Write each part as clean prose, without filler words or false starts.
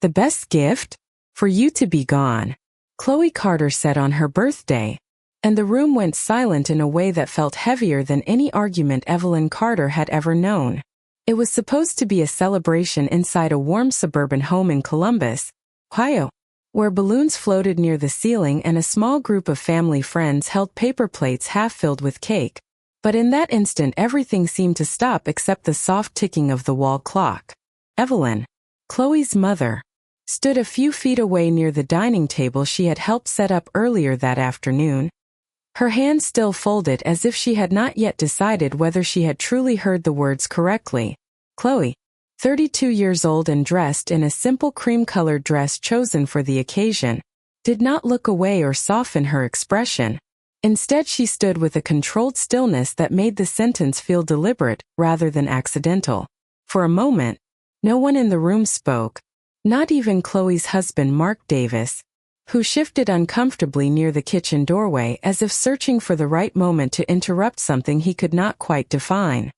The best gift? For you to be gone, Chloe Carter said on her birthday. And the room went silent in a way that felt heavier than any argument Evelyn Carter had ever known. It was supposed to be a celebration inside a warm suburban home in Columbus, Ohio, where balloons floated near the ceiling and a small group of family friends held paper plates half filled with cake. But in that instant everything seemed to stop except the soft ticking of the wall clock. Evelyn, Chloe's mother, stood a few feet away near the dining table she had helped set up earlier that afternoon. Her hands still folded as if she had not yet decided whether she had truly heard the words correctly. Chloe, 32 years old and dressed in a simple cream-colored dress chosen for the occasion, did not look away or soften her expression. Instead, she stood with a controlled stillness that made the sentence feel deliberate rather than accidental. For a moment, no one in the room spoke, not even Chloe's husband Mark Davis, who shifted uncomfortably near the kitchen doorway as if searching for the right moment to interrupt something he could not quite define.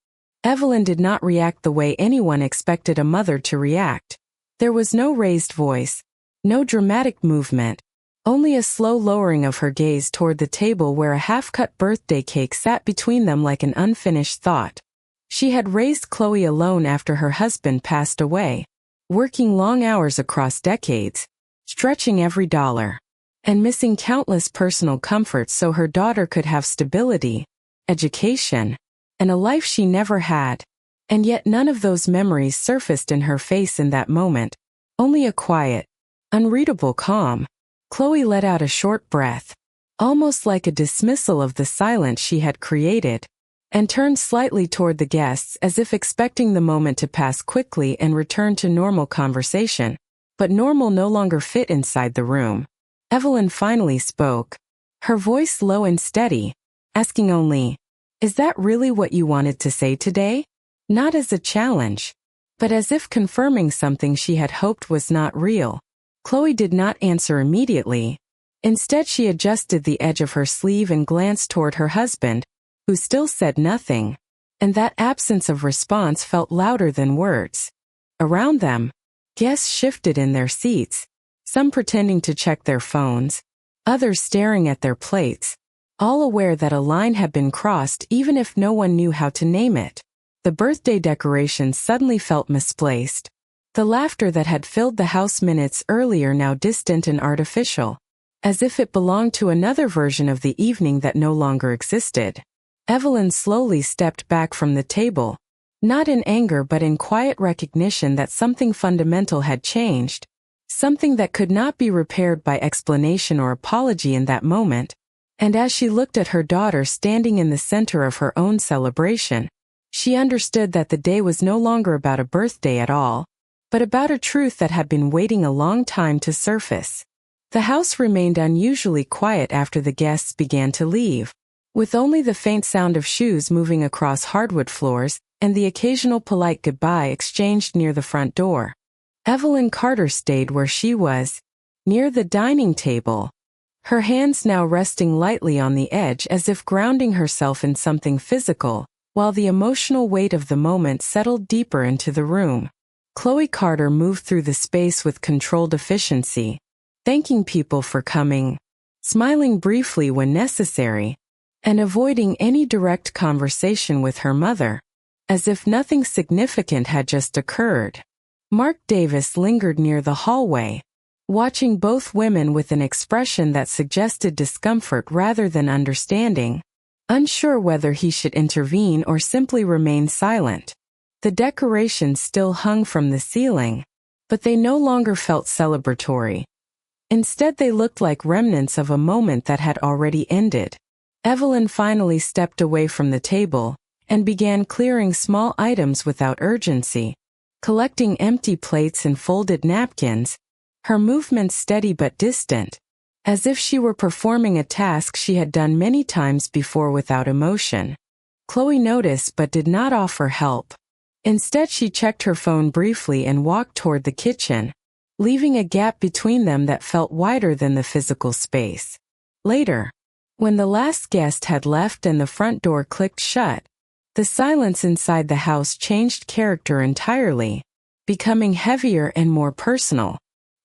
Evelyn did not react the way anyone expected a mother to react. There was no raised voice, no dramatic movement, only a slow lowering of her gaze toward the table where a half-cut birthday cake sat between them like an unfinished thought. She had raised Chloe alone after her husband passed away, working long hours across decades, stretching every dollar, and missing countless personal comforts so her daughter could have stability, education, and a life she never had. And yet none of those memories surfaced in her face in that moment, only a quiet, unreadable calm. Chloe let out a short breath, almost like a dismissal of the silence she had created, and turned slightly toward the guests as if expecting the moment to pass quickly and return to normal conversation. But normal no longer fit inside the room. Evelyn finally spoke, her voice low and steady, asking only, "Is that really what you wanted to say today?" Not as a challenge, but as if confirming something she had hoped was not real. Chloe did not answer immediately. Instead, she adjusted the edge of her sleeve and glanced toward her husband, who still said nothing, and that absence of response felt louder than words. Around them, guests shifted in their seats, some pretending to check their phones, others staring at their plates, all aware that a line had been crossed even if no one knew how to name it. The birthday decorations suddenly felt misplaced. The laughter that had filled the house minutes earlier now distant and artificial, as if it belonged to another version of the evening that no longer existed. Evelyn slowly stepped back from the table, not in anger but in quiet recognition that something fundamental had changed, something that could not be repaired by explanation or apology in that moment. And as she looked at her daughter standing in the center of her own celebration, she understood that the day was no longer about a birthday at all, but about a truth that had been waiting a long time to surface. The house remained unusually quiet after the guests began to leave, with only the faint sound of shoes moving across hardwood floors and the occasional polite goodbye exchanged near the front door. Evelyn Carter stayed where she was, near the dining table, her hands now resting lightly on the edge as if grounding herself in something physical, while the emotional weight of the moment settled deeper into the room. Chloe Carter moved through the space with controlled efficiency, thanking people for coming, smiling briefly when necessary, and avoiding any direct conversation with her mother, as if nothing significant had just occurred. Mark Davis lingered near the hallway, watching both women with an expression that suggested discomfort rather than understanding, unsure whether he should intervene or simply remain silent. The decorations still hung from the ceiling, but they no longer felt celebratory. Instead, they looked like remnants of a moment that had already ended. Evelyn finally stepped away from the table and began clearing small items without urgency, collecting empty plates and folded napkins, her movements steady but distant, as if she were performing a task she had done many times before without emotion. Chloe noticed but did not offer help. Instead, she checked her phone briefly and walked toward the kitchen, leaving a gap between them that felt wider than the physical space. Later, when the last guest had left and the front door clicked shut, the silence inside the house changed character entirely, becoming heavier and more personal.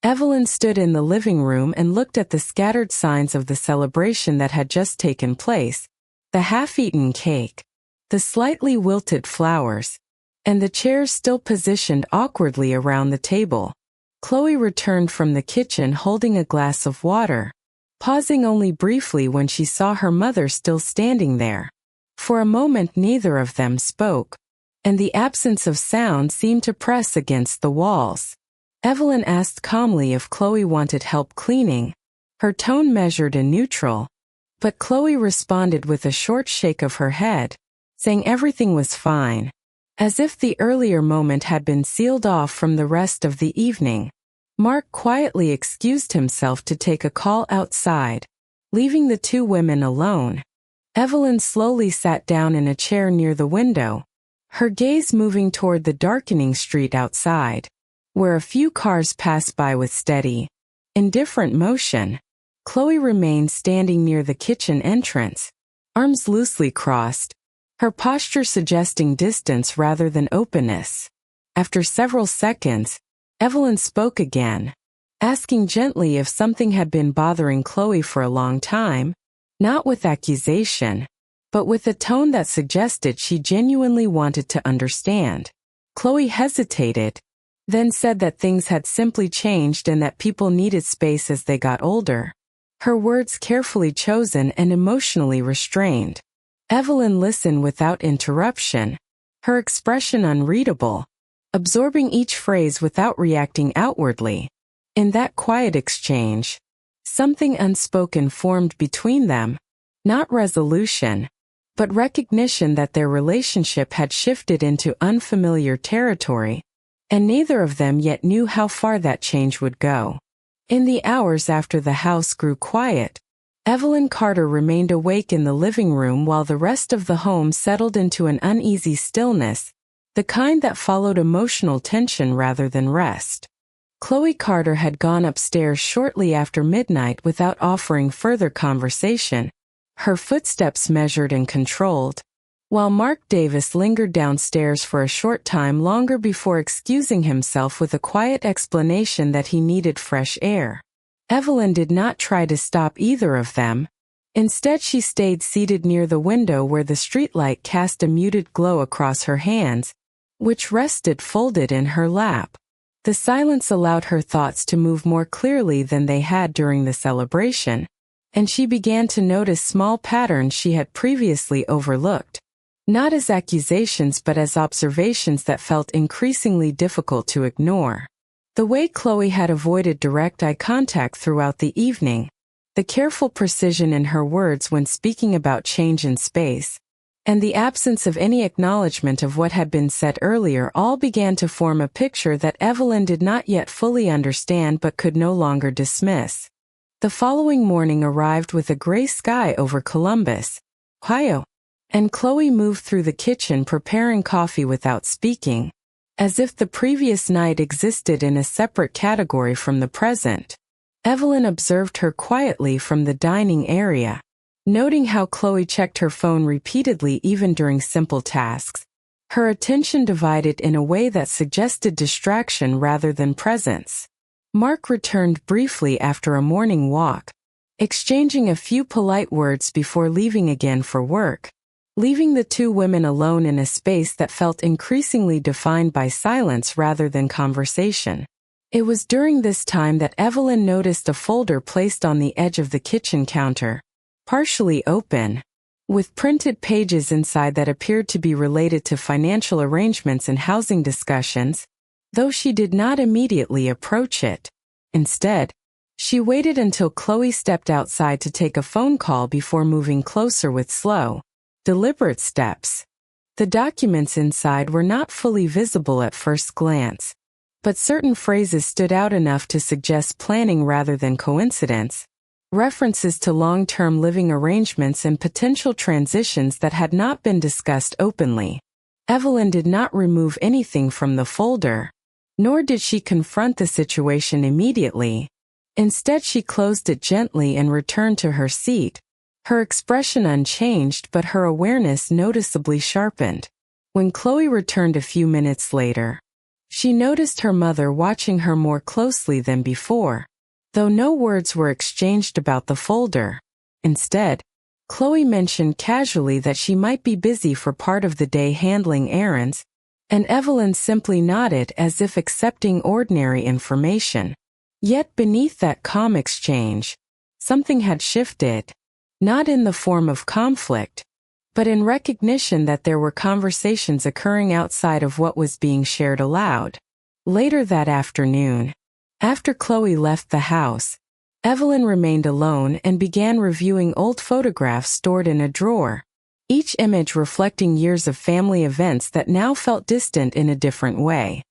Evelyn stood in the living room and looked at the scattered signs of the celebration that had just taken place, the half-eaten cake, the slightly wilted flowers, and the chairs still positioned awkwardly around the table. Chloe returned from the kitchen holding a glass of water, pausing only briefly when she saw her mother still standing there. For a moment neither of them spoke, and the absence of sound seemed to press against the walls. Evelyn asked calmly if Chloe wanted help cleaning, her tone measured and neutral, but Chloe responded with a short shake of her head, saying everything was fine, as if the earlier moment had been sealed off from the rest of the evening. Mark quietly excused himself to take a call outside, leaving the two women alone. Evelyn slowly sat down in a chair near the window, her gaze moving toward the darkening street outside, where a few cars passed by with steady, indifferent motion. Chloe remained standing near the kitchen entrance, arms loosely crossed, her posture suggesting distance rather than openness. After several seconds, Evelyn spoke again, asking gently if something had been bothering Chloe for a long time, not with accusation, but with a tone that suggested she genuinely wanted to understand. Chloe hesitated, then said that things had simply changed and that people needed space as they got older. Her words carefully chosen and emotionally restrained. Evelyn listened without interruption, her expression unreadable, absorbing each phrase without reacting outwardly. In that quiet exchange, something unspoken formed between them, not resolution, but recognition that their relationship had shifted into unfamiliar territory, and neither of them yet knew how far that change would go. In the hours after the house grew quiet, Evelyn Carter remained awake in the living room while the rest of the home settled into an uneasy stillness, the kind that followed emotional tension rather than rest. Chloe Carter had gone upstairs shortly after midnight without offering further conversation, her footsteps measured and controlled, while Mark Davis lingered downstairs for a short time longer before excusing himself with a quiet explanation that he needed fresh air. Evelyn did not try to stop either of them. Instead, she stayed seated near the window where the streetlight cast a muted glow across her hands, which rested folded in her lap. The silence allowed her thoughts to move more clearly than they had during the celebration, and she began to notice small patterns she had previously overlooked, not as accusations but as observations that felt increasingly difficult to ignore. The way Chloe had avoided direct eye contact throughout the evening, the careful precision in her words when speaking about change in space, and the absence of any acknowledgement of what had been said earlier all began to form a picture that Evelyn did not yet fully understand but could no longer dismiss. The following morning arrived with a gray sky over Columbus, Ohio, and Chloe moved through the kitchen preparing coffee without speaking, as if the previous night existed in a separate category from the present. Evelyn observed her quietly from the dining area, noting how Chloe checked her phone repeatedly even during simple tasks, her attention divided in a way that suggested distraction rather than presence. Mark returned briefly after a morning walk, exchanging a few polite words before leaving again for work, leaving the two women alone in a space that felt increasingly defined by silence rather than conversation. It was during this time that Evelyn noticed a folder placed on the edge of the kitchen counter, partially open, with printed pages inside that appeared to be related to financial arrangements and housing discussions, though she did not immediately approach it. Instead, she waited until Chloe stepped outside to take a phone call before moving closer with slow, deliberate steps. The documents inside were not fully visible at first glance, but certain phrases stood out enough to suggest planning rather than coincidence, references to long-term living arrangements and potential transitions that had not been discussed openly. Evelyn did not remove anything from the folder, nor did she confront the situation immediately. Instead, she closed it gently and returned to her seat, her expression unchanged but her awareness noticeably sharpened. When Chloe returned a few minutes later, She noticed her mother watching her more closely than before, though no words were exchanged about the folder. Instead, Chloe mentioned casually that she might be busy for part of the day handling errands, and Evelyn simply nodded as if accepting ordinary information. Yet beneath that calm exchange, something had shifted, not in the form of conflict, but in recognition that there were conversations occurring outside of what was being shared aloud. Later that afternoon, after Chloe left the house, Evelyn remained alone and began reviewing old photographs stored in a drawer, each image reflecting years of family events that now felt distant in a different way.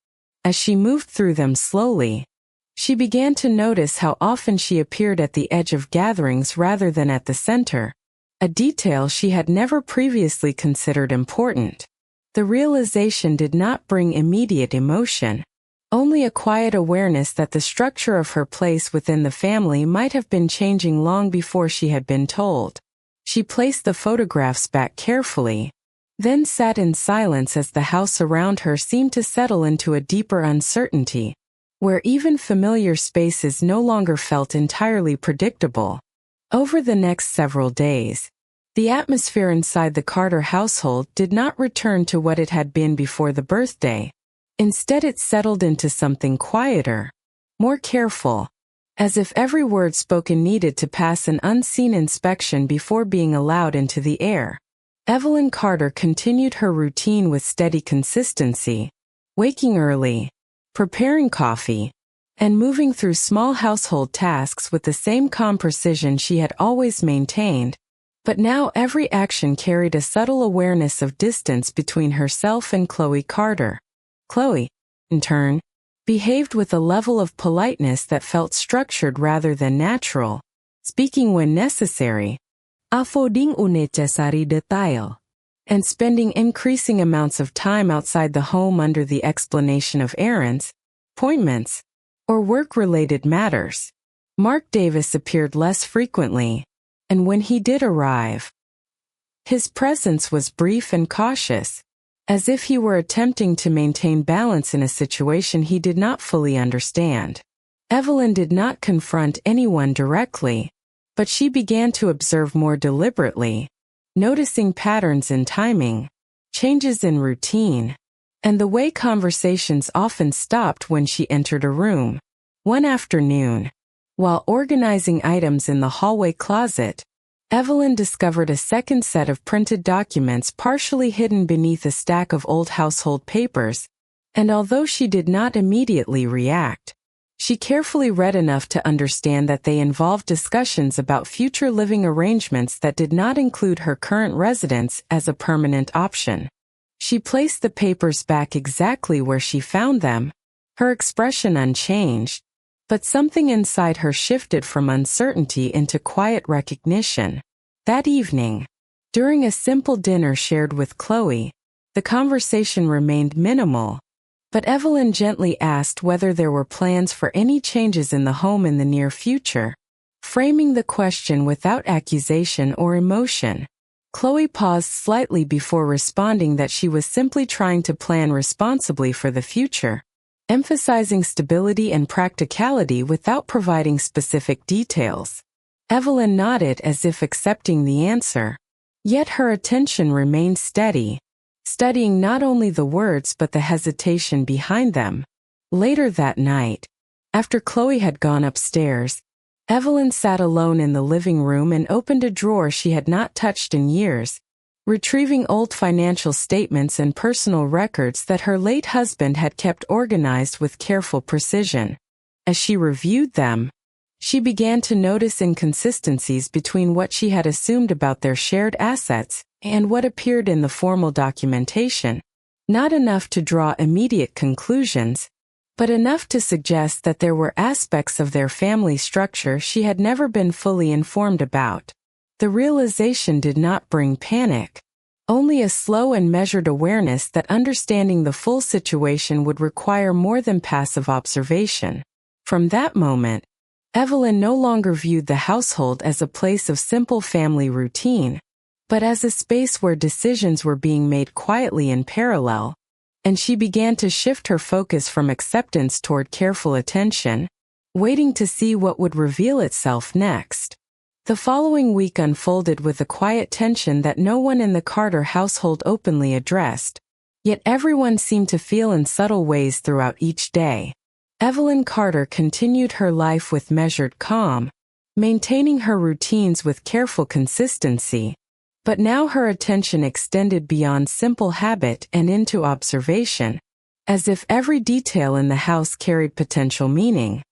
As she moved through them slowly, she began to notice how often she appeared at the edge of gatherings rather than at the center, a detail she had never previously considered important. The realization did not bring immediate emotion, only a quiet awareness that the structure of her place within the family might have been changing long before she had been told. She placed the photographs back carefully, then sat in silence as the house around her seemed to settle into a deeper uncertainty, where even familiar spaces no longer felt entirely predictable. Over the next several days, the atmosphere inside the Carter household did not return to what it had been before the birthday. Instead, it settled into something quieter, more careful, as if every word spoken needed to pass an unseen inspection before being allowed into the air. Evelyn Carter continued her routine with steady consistency, waking early, preparing coffee, and moving through small household tasks with the same calm precision she had always maintained. But now every action carried a subtle awareness of distance between herself and Chloe Carter. Chloe, in turn, behaved with a level of politeness that felt structured rather than natural, speaking when necessary, affording unnecessary detail, and spending increasing amounts of time outside the home under the explanation of errands, appointments, or work-related matters. Mark Davis appeared less frequently, and when he did arrive, his presence was brief and cautious, as if he were attempting to maintain balance in a situation he did not fully understand. Evelyn did not confront anyone directly, but she began to observe more deliberately, noticing patterns in timing, changes in routine, and the way conversations often stopped when she entered a room. One afternoon, while organizing items in the hallway closet, Evelyn discovered a second set of printed documents partially hidden beneath a stack of old household papers, and although she did not immediately react, she carefully read enough to understand that they involved discussions about future living arrangements that did not include her current residence as a permanent option. She placed the papers back exactly where she found them, her expression unchanged, but something inside her shifted from uncertainty into quiet recognition. That evening, during a simple dinner shared with Chloe, the conversation remained minimal, but Evelyn gently asked whether there were plans for any changes in the home in the near future, framing the question without accusation or emotion. Chloe paused slightly before responding that she was simply trying to plan responsibly for the future, emphasizing stability and practicality without providing specific details. Evelyn nodded as if accepting the answer, yet her attention remained steady, studying not only the words but the hesitation behind them. Later that night, after Chloe had gone upstairs, Evelyn sat alone in the living room and opened a drawer she had not touched in years, retrieving old financial statements and personal records that her late husband had kept organized with careful precision. As she reviewed them, she began to notice inconsistencies between what she had assumed about their shared assets and what appeared in the formal documentation, not enough to draw immediate conclusions, but enough to suggest that there were aspects of their family structure she had never been fully informed about. The realization did not bring panic, only a slow and measured awareness that understanding the full situation would require more than passive observation. From that moment, Evelyn no longer viewed the household as a place of simple family routine, but as a space where decisions were being made quietly in parallel. and she began to shift her focus from acceptance toward careful attention, waiting to see what would reveal itself next. The following week unfolded with a quiet tension that no one in the Carter household openly addressed, yet everyone seemed to feel in subtle ways throughout each day. Evelyn Carter continued her life with measured calm, maintaining her routines with careful consistency, but now her attention extended beyond simple habit and into observation, as if every detail in the house carried potential meaning.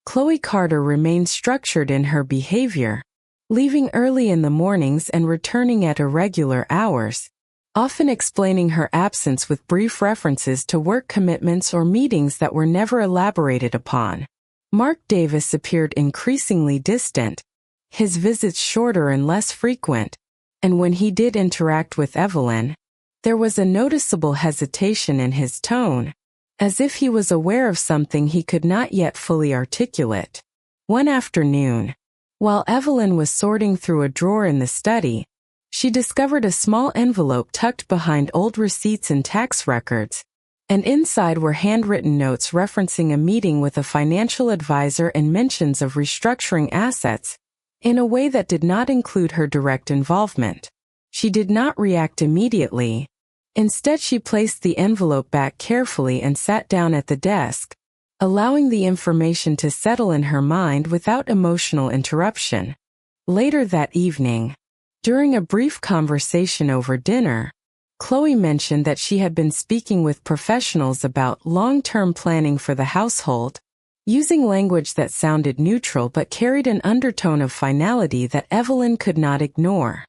Chloe Carter remained structured in her behavior, leaving early in the mornings and returning at irregular hours, often explaining her absence with brief references to work commitments or meetings that were never elaborated upon. Mark Davis appeared increasingly distant, his visits shorter and less frequent, and when he did interact with Evelyn, there was a noticeable hesitation in his tone, as if he was aware of something he could not yet fully articulate. One afternoon, while Evelyn was sorting through a drawer in the study, she discovered a small envelope tucked behind old receipts and tax records, and inside were handwritten notes referencing a meeting with a financial advisor and mentions of restructuring assets, in a way that did not include her direct involvement. She did not react immediately. Instead, she placed the envelope back carefully and sat down at the desk, allowing the information to settle in her mind without emotional interruption. Later that evening, during a brief conversation over dinner, Chloe mentioned that she had been speaking with professionals about long-term planning for the household, using language that sounded neutral but carried an undertone of finality that Evelyn could not ignore.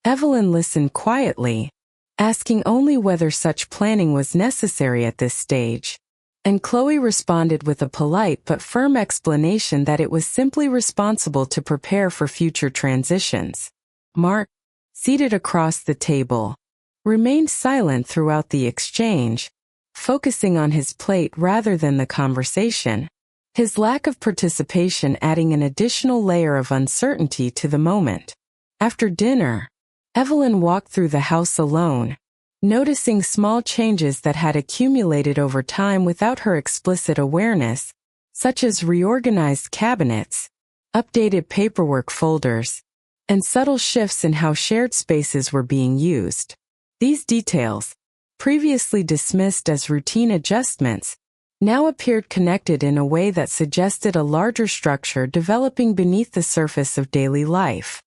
Evelyn listened quietly, asking only whether such planning was necessary at this stage, and Chloe responded with a polite but firm explanation that it was simply responsible to prepare for future transitions. Mark, seated across the table, remained silent throughout the exchange, focusing on his plate rather than the conversation, his lack of participation adding an additional layer of uncertainty to the moment. After dinner, Evelyn walked through the house alone, noticing small changes that had accumulated over time without her explicit awareness, such as reorganized cabinets, updated paperwork folders, and subtle shifts in how shared spaces were being used. These details, previously dismissed as routine adjustments, now appeared connected in a way that suggested a larger structure developing beneath the surface of daily life.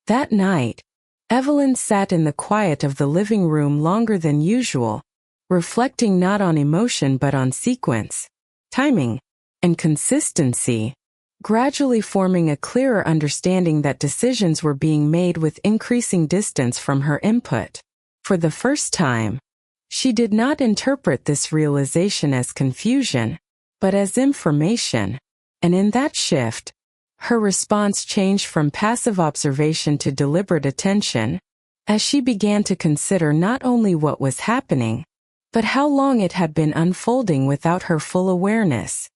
That night, Evelyn sat in the quiet of the living room longer than usual, reflecting not on emotion but on sequence, timing, and consistency, gradually forming a clearer understanding that decisions were being made with increasing distance from her input. For the first time, she did not interpret this realization as confusion, but as information, and in that shift, her response changed from passive observation to deliberate attention, as she began to consider not only what was happening, but how long it had been unfolding without her full awareness.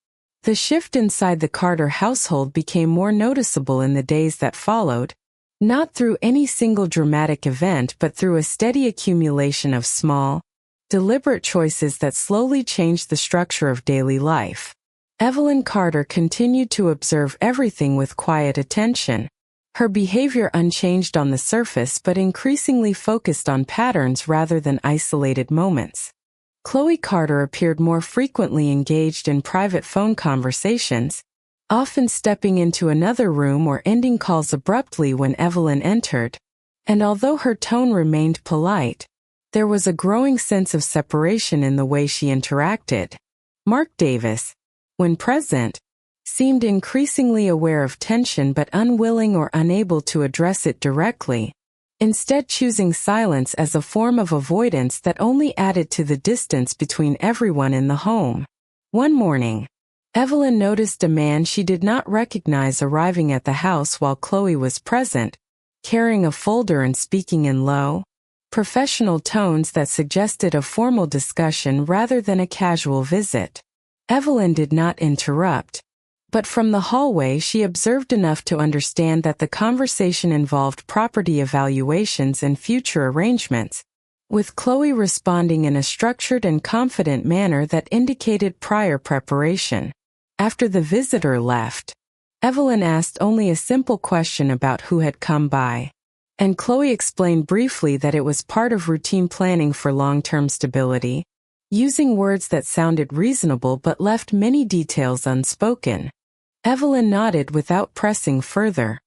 The shift inside the Carter household became more noticeable in the days that followed, not through any single dramatic event but through a steady accumulation of small, deliberate choices that slowly changed the structure of daily life. Evelyn Carter continued to observe everything with quiet attention, her behavior unchanged on the surface but increasingly focused on patterns rather than isolated moments. Chloe Carter appeared more frequently engaged in private phone conversations, often stepping into another room or ending calls abruptly when Evelyn entered, and although her tone remained polite, there was a growing sense of separation in the way she interacted. Mark Davis, when present, seemed increasingly aware of tension but unwilling or unable to address it directly, instead choosing silence as a form of avoidance that only added to the distance between everyone in the home. One morning, Evelyn noticed a man she did not recognize arriving at the house while Chloe was present, carrying a folder and speaking in low, professional tones that suggested a formal discussion rather than a casual visit. Evelyn did not interrupt, but from the hallway she observed enough to understand that the conversation involved property evaluations and future arrangements, with Chloe responding in a structured and confident manner that indicated prior preparation. After the visitor left, Evelyn asked only a simple question about who had come by, and Chloe explained briefly that it was part of routine planning for long-term stability, using words that sounded reasonable but left many details unspoken. Evelyn nodded without pressing further,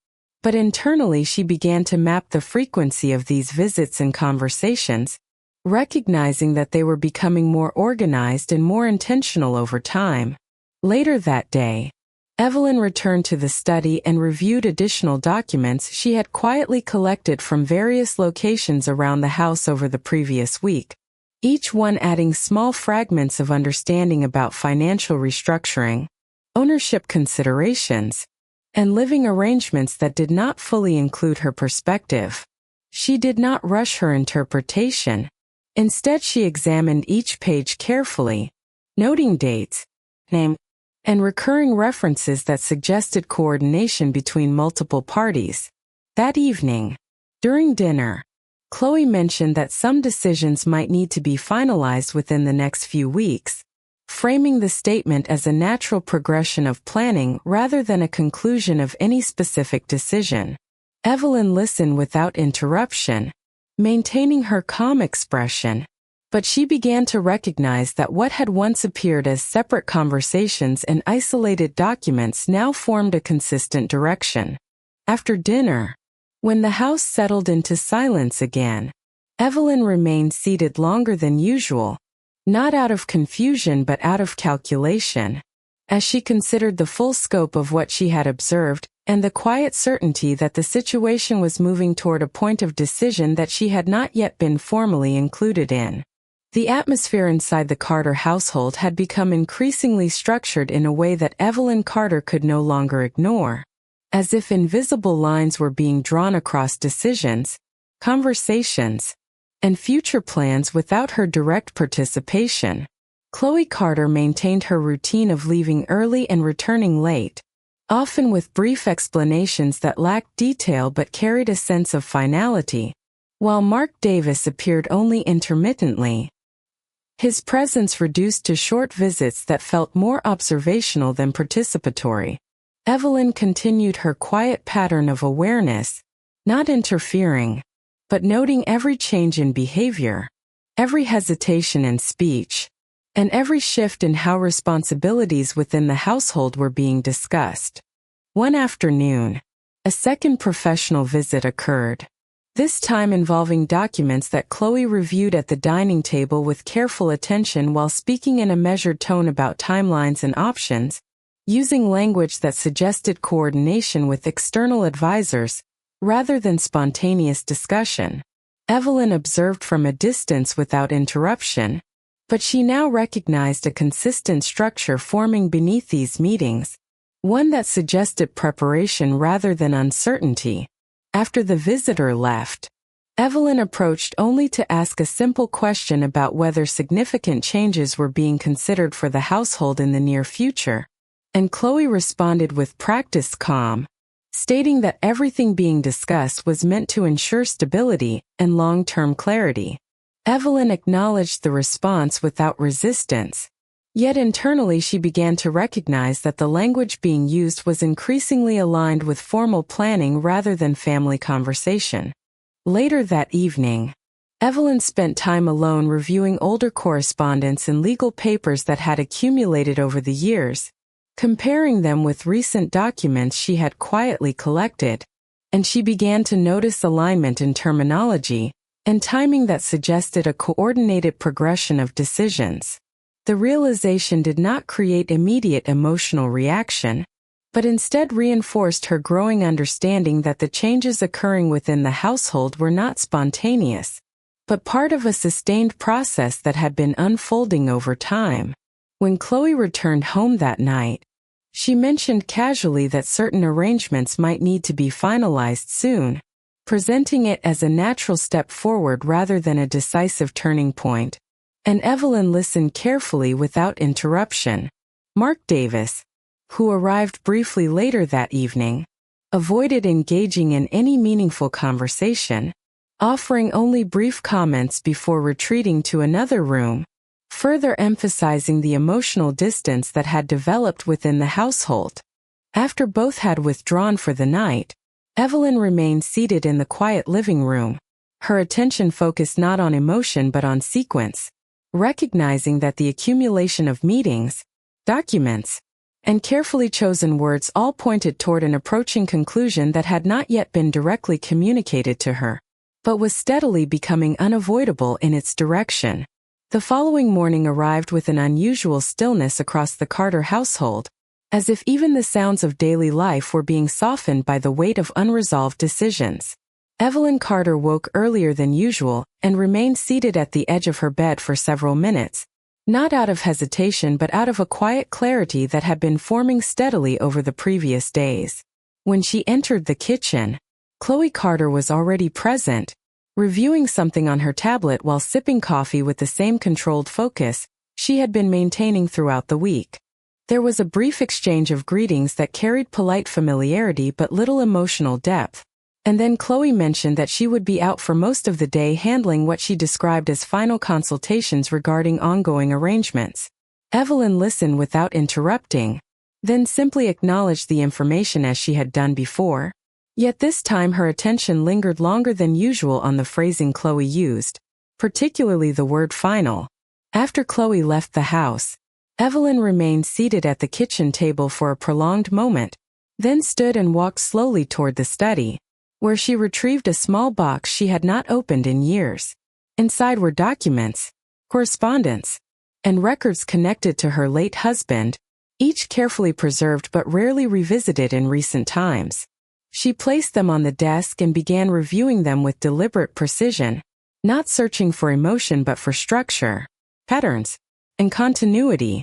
but internally she began to map the frequency of these visits and conversations, recognizing that they were becoming more organized and more intentional over time. Later that day, Evelyn returned to the study and reviewed additional documents she had quietly collected from various locations around the house over the previous week, each one adding small fragments of understanding about financial restructuring, ownership considerations, and living arrangements that did not fully include her perspective. She did not rush her interpretation. Instead, she examined each page carefully, noting dates, name, and recurring references that suggested coordination between multiple parties. That evening, during dinner, Chloe mentioned that some decisions might need to be finalized within the next few weeks, framing the statement as a natural progression of planning rather than a conclusion of any specific decision. Evelyn listened without interruption, maintaining her calm expression, but she began to recognize that what had once appeared as separate conversations and isolated documents now formed a consistent direction. After dinner, when the house settled into silence again, Evelyn remained seated longer than usual, not out of confusion but out of calculation, as she considered the full scope of what she had observed and the quiet certainty that the situation was moving toward a point of decision that she had not yet been formally included in. The atmosphere inside the Carter household had become increasingly structured in a way that Evelyn Carter could no longer ignore, as if invisible lines were being drawn across decisions, conversations, and future plans without her direct participation. Chloe Carter maintained her routine of leaving early and returning late, often with brief explanations that lacked detail but carried a sense of finality, while Mark Davis appeared only intermittently. His presence reduced to short visits that felt more observational than participatory. Evelyn continued her quiet pattern of awareness, not interfering, but noting every change in behavior, every hesitation in speech, and every shift in how responsibilities within the household were being discussed. One afternoon, a second professional visit occurred, this time involving documents that Chloe reviewed at the dining table with careful attention while speaking in a measured tone about timelines and options, using language that suggested coordination with external advisors, rather than spontaneous discussion. Evelyn observed from a distance without interruption, but she now recognized a consistent structure forming beneath these meetings, one that suggested preparation rather than uncertainty. After the visitor left, Evelyn approached only to ask a simple question about whether significant changes were being considered for the household in the near future, and Chloe responded with practiced calm, stating that everything being discussed was meant to ensure stability and long-term clarity. Evelyn acknowledged the response without resistance, yet internally she began to recognize that the language being used was increasingly aligned with formal planning rather than family conversation. Later that evening, Evelyn spent time alone reviewing older correspondence and legal papers that had accumulated over the years, comparing them with recent documents she had quietly collected, and she began to notice alignment in terminology and timing that suggested a coordinated progression of decisions. The realization did not create immediate emotional reaction, but instead reinforced her growing understanding that the changes occurring within the household were not spontaneous, but part of a sustained process that had been unfolding over time. When Chloe returned home that night, she mentioned casually that certain arrangements might need to be finalized soon, presenting it as a natural step forward rather than a decisive turning point. And Evelyn listened carefully without interruption. Mark Davis, who arrived briefly later that evening, avoided engaging in any meaningful conversation, offering only brief comments before retreating to another room, further emphasizing the emotional distance that had developed within the household. After both had withdrawn for the night, Evelyn remained seated in the quiet living room, her attention focused not on emotion but on sequence, recognizing that the accumulation of meetings, documents, and carefully chosen words all pointed toward an approaching conclusion that had not yet been directly communicated to her, but was steadily becoming unavoidable in its direction. The following morning arrived with an unusual stillness across the Carter household, as if even the sounds of daily life were being softened by the weight of unresolved decisions. Evelyn Carter woke earlier than usual and remained seated at the edge of her bed for several minutes, not out of hesitation but out of a quiet clarity that had been forming steadily over the previous days. When she entered the kitchen, Chloe Carter was already present, reviewing something on her tablet while sipping coffee with the same controlled focus she had been maintaining throughout the week. There was a brief exchange of greetings that carried polite familiarity but little emotional depth, and then Chloe mentioned that she would be out for most of the day handling what she described as final consultations regarding ongoing arrangements. Evelyn listened without interrupting, then simply acknowledged the information as she had done before. Yet this time her attention lingered longer than usual on the phrasing Chloe used, particularly the word final. After Chloe left the house, Evelyn remained seated at the kitchen table for a prolonged moment, then stood and walked slowly toward the study, where she retrieved a small box she had not opened in years. Inside were documents, correspondence, and records connected to her late husband, each carefully preserved but rarely revisited in recent times. She placed them on the desk and began reviewing them with deliberate precision, not searching for emotion but for structure, patterns, and continuity.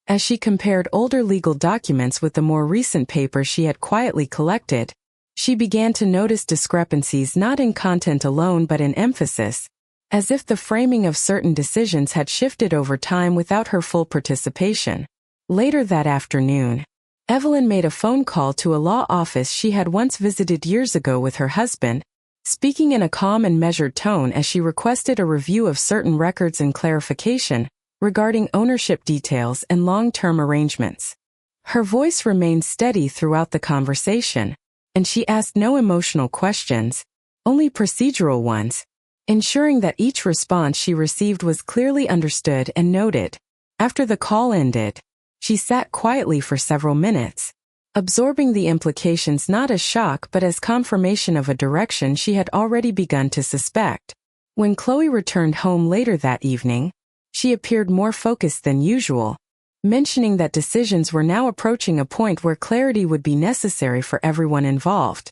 As she compared older legal documents with the more recent papers she had quietly collected, she began to notice discrepancies not in content alone but in emphasis, as if the framing of certain decisions had shifted over time without her full participation. Later that afternoon, Evelyn made a phone call to a law office she had once visited years ago with her husband, speaking in a calm and measured tone as she requested a review of certain records and clarification regarding ownership details and long-term arrangements. Her voice remained steady throughout the conversation, and she asked no emotional questions, only procedural ones, ensuring that each response she received was clearly understood and noted. After the call ended, she sat quietly for several minutes, absorbing the implications not as shock but as confirmation of a direction she had already begun to suspect. When Chloe returned home later that evening, she appeared more focused than usual, mentioning that decisions were now approaching a point where clarity would be necessary for everyone involved.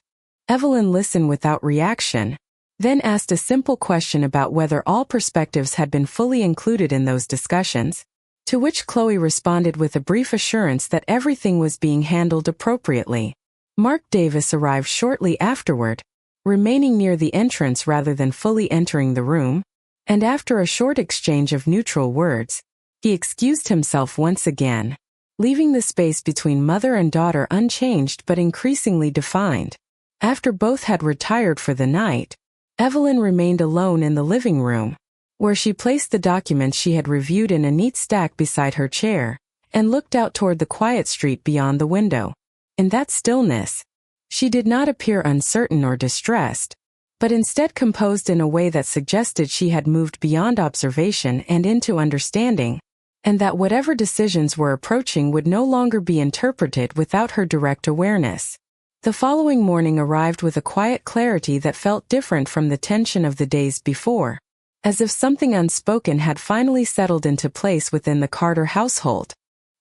Evelyn listened without reaction, then asked a simple question about whether all perspectives had been fully included in those discussions, to which Chloe responded with a brief assurance that everything was being handled appropriately. Mark Davis arrived shortly afterward, remaining near the entrance rather than fully entering the room, and after a short exchange of neutral words, he excused himself once again, leaving the space between mother and daughter unchanged but increasingly defined. After both had retired for the night, Evelyn remained alone in the living room, where she placed the documents she had reviewed in a neat stack beside her chair, and looked out toward the quiet street beyond the window. In that stillness, she did not appear uncertain or distressed, but instead composed in a way that suggested she had moved beyond observation and into understanding, and that whatever decisions were approaching would no longer be interpreted without her direct awareness. The following morning arrived with a quiet clarity that felt different from the tension of the days before, as if something unspoken had finally settled into place within the Carter household.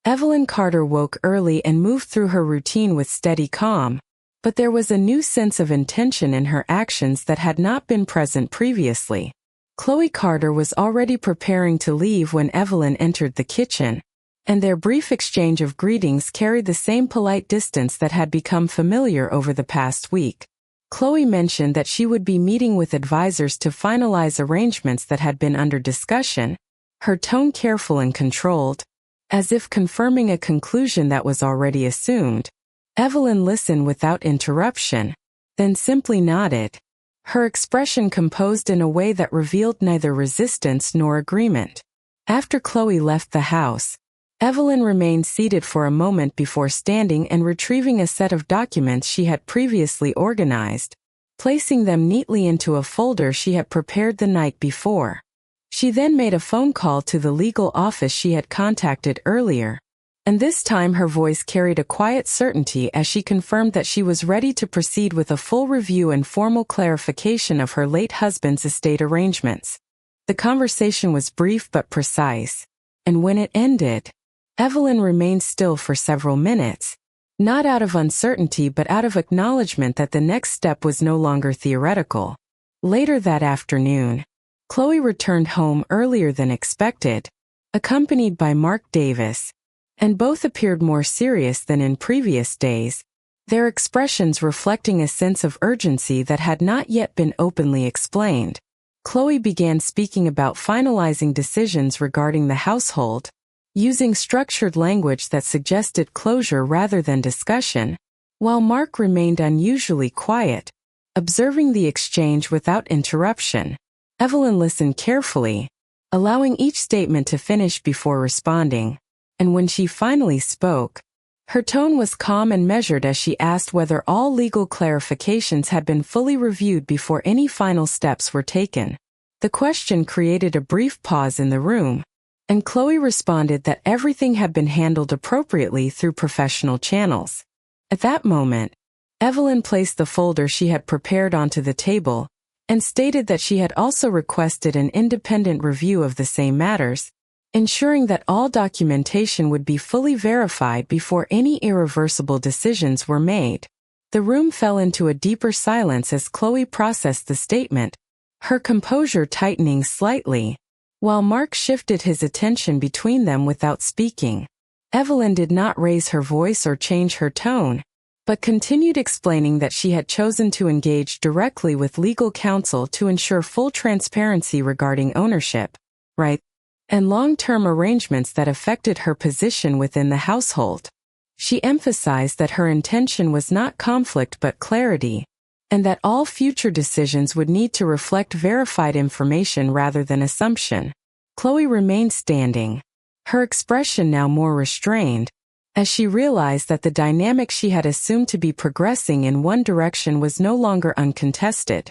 Evelyn Carter woke early and moved through her routine with steady calm, but there was a new sense of intention in her actions that had not been present previously. Chloe Carter was already preparing to leave when Evelyn entered the kitchen, and their brief exchange of greetings carried the same polite distance that had become familiar over the past week. Chloe mentioned that she would be meeting with advisors to finalize arrangements that had been under discussion, her tone careful and controlled, as if confirming a conclusion that was already assumed. Evelyn listened without interruption, then simply nodded. her expression composed in a way that revealed neither resistance nor agreement. After Chloe left the house, Evelyn remained seated for a moment before standing and retrieving a set of documents she had previously organized, placing them neatly into a folder she had prepared the night before. She then made a phone call to the legal office she had contacted earlier, and this time her voice carried a quiet certainty as she confirmed that she was ready to proceed with a full review and formal clarification of her late husband's estate arrangements. The conversation was brief but precise, and when it ended, Evelyn remained still for several minutes, not out of uncertainty but out of acknowledgement that the next step was no longer theoretical. Later that afternoon, Chloe returned home earlier than expected, accompanied by Mark Davis, and both appeared more serious than in previous days, their expressions reflecting a sense of urgency that had not yet been openly explained. Chloe began speaking about finalizing decisions regarding the household, using structured language that suggested closure rather than discussion, while Mark remained unusually quiet, observing the exchange without interruption. Evelyn listened carefully, allowing each statement to finish before responding, and when she finally spoke, her tone was calm and measured as she asked whether all legal clarifications had been fully reviewed before any final steps were taken. The question created a brief pause in the room, and Chloe responded that everything had been handled appropriately through professional channels. At that moment, Evelyn placed the folder she had prepared onto the table and stated that she had also requested an independent review of the same matters, ensuring that all documentation would be fully verified before any irreversible decisions were made. The room fell into a deeper silence as Chloe processed the statement, her composure tightening slightly, while Mark shifted his attention between them without speaking. Evelyn did not raise her voice or change her tone, but continued explaining that she had chosen to engage directly with legal counsel to ensure full transparency regarding ownership, rights, and long-term arrangements that affected her position within the household. She emphasized that her intention was not conflict but clarity, and that all future decisions would need to reflect verified information rather than assumption. Chloe remained standing, her expression now more restrained, as she realized that the dynamic she had assumed to be progressing in one direction was no longer uncontested.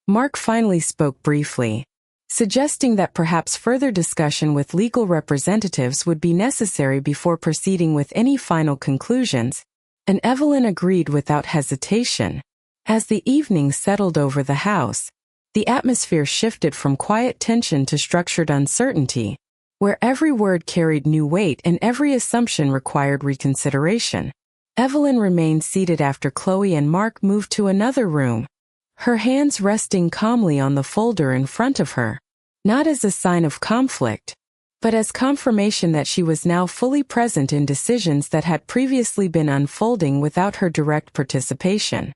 Mark finally spoke briefly, suggesting that perhaps further discussion with legal representatives would be necessary before proceeding with any final conclusions, and Evelyn agreed without hesitation. As the evening settled over the house, the atmosphere shifted from quiet tension to structured uncertainty, where every word carried new weight and every assumption required reconsideration. Evelyn remained seated after Chloe and Mark moved to another room, her hands resting calmly on the folder in front of her, not as a sign of conflict, but as confirmation that she was now fully present in decisions that had previously been unfolding without her direct participation.